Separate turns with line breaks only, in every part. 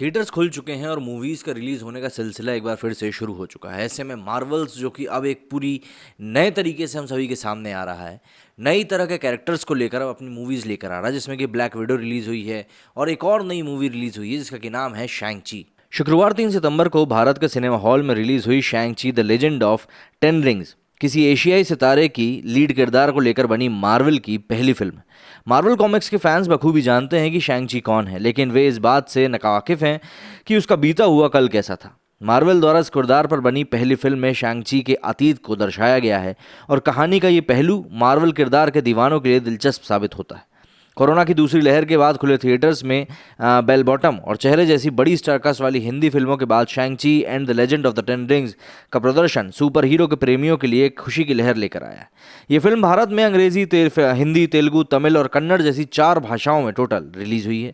Theatres खुल चुके हैं और मूवीज़ का रिलीज़ होने का सिलसिला एक बार फिर से शुरू हो चुका है। ऐसे में मार्वल्स जो कि अब एक पूरी नए तरीके से हम सभी के सामने आ रहा है, नई तरह के कैरेक्टर्स को लेकर अब अपनी मूवीज़ लेकर आ रहा है, जिसमें कि ब्लैक विडो रिलीज़ हुई है और एक और नई मूवी रिलीज़ हुई है जिसका कि नाम है शैंग-ची। शुक्रवार 3 सितंबर को भारत के सिनेमा हॉल में रिलीज़ हुई शैंग-ची the legend of ten rings किसी एशियाई सितारे की लीड किरदार को लेकर बनी मार्वल की पहली फिल्म है। मार्वल कॉमिक्स के फैंस बखूबी जानते हैं कि शैंग-ची कौन है, लेकिन वे इस बात से नावाकिफ हैं कि उसका बीता हुआ कल कैसा था। मार्वल द्वारा इस किरदार पर बनी पहली फिल्म में शैंग-ची के अतीत को दर्शाया गया है और कहानी का ये पहलू मार्वल किरदार के दीवानों के लिए दिलचस्प साबित होता है। कोरोना की दूसरी लहर के बाद खुले थिएटर्स में बेल बॉटम और चेहरे जैसी बड़ी स्टारकास्ट वाली हिंदी फिल्मों के बाद शैंग-ची and the legend of the ten rings का प्रदर्शन सुपर हीरो के प्रेमियों के लिए खुशी की लहर लेकर आया है। ये फिल्म भारत में अंग्रेजी, हिंदी, तेलुगु, तमिल और कन्नड़ जैसी 4 भाषाओं में टोटल रिलीज हुई है।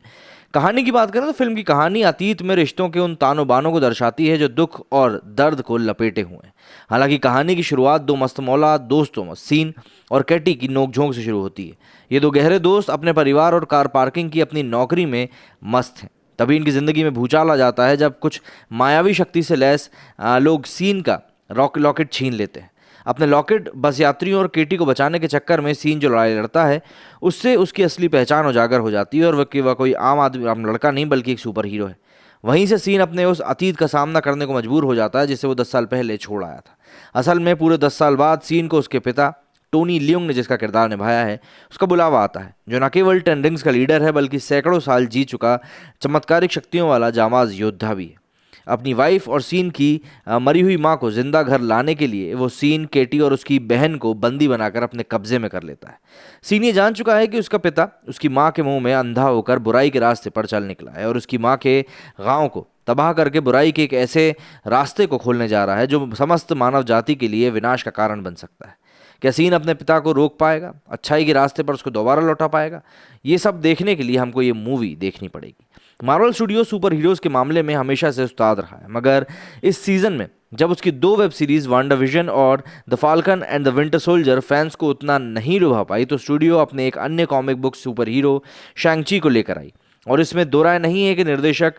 कहानी की बात करें तो फिल्म की कहानी अतीत में रिश्तों के उन तानों बानों को दर्शाती है जो दुख और दर्द को लपेटे हुए हैं। हालांकि कहानी की शुरुआत 2 मस्तमौला दोस्तों सीन और कैटी की नोकझोंक से शुरू होती है। ये 2 गहरे दोस्त अपने परिवार और कार पार्किंग की अपनी नौकरी में मस्त हैं। तभी इनकी ज़िंदगी में भूचाल आ जाता है जब कुछ मायावी शक्ति से लैस लोग सीन का लॉकेट छीन लेते हैं। अपने लॉकेट बस यात्रियों और केटी को बचाने के चक्कर में सीन जो लड़ाई लड़ता है उससे उसकी असली पहचान उजागर हो जाती है और वह कोई आम लड़का नहीं बल्कि एक सुपर हीरो है। वहीं से सीन अपने उस अतीत का सामना करने को मजबूर हो जाता है जिसे वो 10 साल पहले छोड़ आया था। असल में पूरे 10 साल बाद सीन को उसके पिता टोनी लियोंग ने जिसका किरदार निभाया है उसका बुलावा आता है, जो न केवल टेन रिंग्स का लीडर है बल्कि सैकड़ों साल जी चुका चमत्कारिक शक्तियों वाला जांबाज योद्धा भी है। अपनी वाइफ और सीन की मरी हुई मां को जिंदा घर लाने के लिए वो सीन, केटी और उसकी बहन को बंदी बनाकर अपने कब्जे में कर लेता है। सीन ये जान चुका है कि उसका पिता उसकी मां के मुंह में अंधा होकर बुराई के रास्ते पर चल निकला है और उसकी मां के गांव को तबाह करके बुराई के एक ऐसे रास्ते को खोलने जा रहा है जो समस्त मानव जाति के लिए विनाश का कारण बन सकता है। क्या सीन अपने पिता को रोक पाएगा? अच्छाई के रास्ते पर उसको दोबारा लौटा पाएगा? ये सब देखने के लिए हमको ये मूवी देखनी पड़ेगी। मार्वल स्टूडियो सुपर हीरोज़ के मामले में हमेशा से उस्ताद रहा है, मगर इस सीज़न में जब उसकी 2 वेब सीरीज़ वांडाविजन और the falcon and the winter soldier fans को उतना नहीं लुभा पाई तो स्टूडियो अपने एक अन्य कॉमिक बुक सुपर हीरो शैंग-ची को लेकर आई। और इसमें दो राय नहीं है कि निर्देशक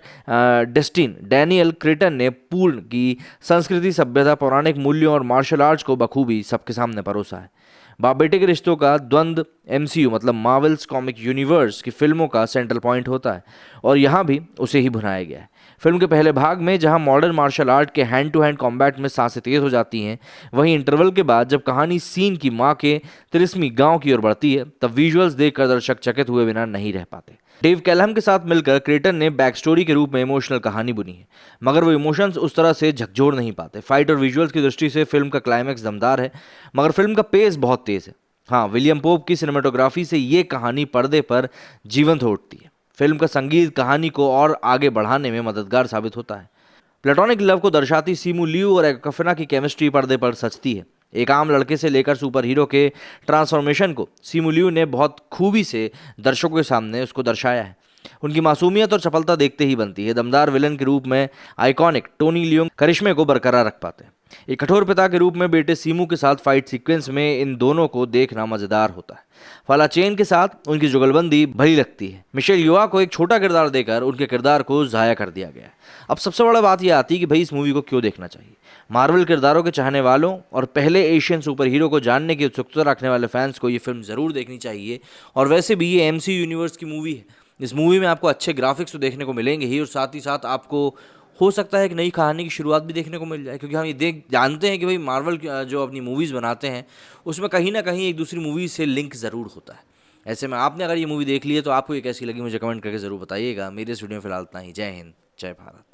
डेस्टिन डैनियल क्रेटन ने पूर्ण की संस्कृति, सभ्यता, पौराणिक मूल्यों और मार्शल आर्ट्स को बखूबी सबके सामने परोसा है। बाप बेटे के रिश्तों का द्वंद्व MCU मतलब मार्वल्स कॉमिक यूनिवर्स की फिल्मों का सेंट्रल पॉइंट होता है और यहाँ भी उसे ही भुनाया गया है। फिल्म के पहले भाग में जहां मॉडर्न मार्शल आर्ट के हैंड टू हैंड कॉम्बैट में सांसें तेज हो जाती हैं, वहीं इंटरवल के बाद जब कहानी सीन की मां के तिलिस्मी गांव की ओर बढ़ती है तब विजुअल्स देखकर दर्शक चकित हुए बिना नहीं रह पाते। डेव कैलहम के साथ मिलकर क्रेटन ने बैक स्टोरी के रूप में इमोशनल कहानी बुनी है, मगर वो इमोशंस उस तरह से झकझोर नहीं पाते। फाइट और विजुअल्स की दृष्टि से फिल्म का क्लाइमैक्स दमदार है, मगर फिल्म का पेस बहुत तेज है। हाँ, विलियम पोप की सिनेमेटोग्राफी से ये कहानी पर्दे पर जीवंत हो उठती है। फिल्म का संगीत कहानी को और आगे बढ़ाने में मददगार साबित होता है। प्लेटोनिक लव को दर्शाती सिमू लियू और एक्फिना की केमिस्ट्री पर्दे पर सजती है। एक आम लड़के से लेकर सुपर हीरो के ट्रांसफॉर्मेशन को सिमू लियू ने बहुत खूबी से दर्शकों के सामने उसको दर्शाया है। उनकी मासूमियत और चपलता देखते ही बनती है। दमदार विलन के रूप में आइकॉनिक टोनी लियोंग करिश्मे को बरकरार रख पाते हैं। एक कठोर पिता के रूप में बेटे सीमू के साथ फाइट सीक्वेंस में इन दोनों को देखना मजेदार होता है। फलाचेन के साथ उनकी जुगलबंदी भली लगती है। मिशेल युआ को एक छोटा किरदार देकर उनके किरदार को ज़ाया कर दिया गया है। अब सबसे बड़ा बात यह आती है कि भाई इस मूवी को क्यों देखना चाहिए। मार्वल किरदारों के चाहने वालों और पहले एशियन सुपर हीरो को जानने की उत्सुकता रखने वाले फैंस को ये फिल्म ज़रूर देखनी चाहिए। और वैसे भी ये MCU यूनिवर्स की मूवी है। इस मूवी में आपको अच्छे ग्राफिक्स तो देखने को मिलेंगे ही और साथ ही साथ आपको हो सकता है एक नई कहानी की शुरुआत भी देखने को मिल जाए, क्योंकि हम ये जानते हैं कि भाई मार्वल जो अपनी मूवीज़ बनाते हैं उसमें कहीं ना कहीं एक दूसरी मूवी से लिंक ज़रूर होता है। ऐसे में आपने अगर ये मूवी देख ली है तो आपको ये कैसी लगी मुझे कमेंट करके ज़रूर बताइएगा। मेरे इस वीडियो में फिलहाल इतना ही। जय हिंद, जय भारत।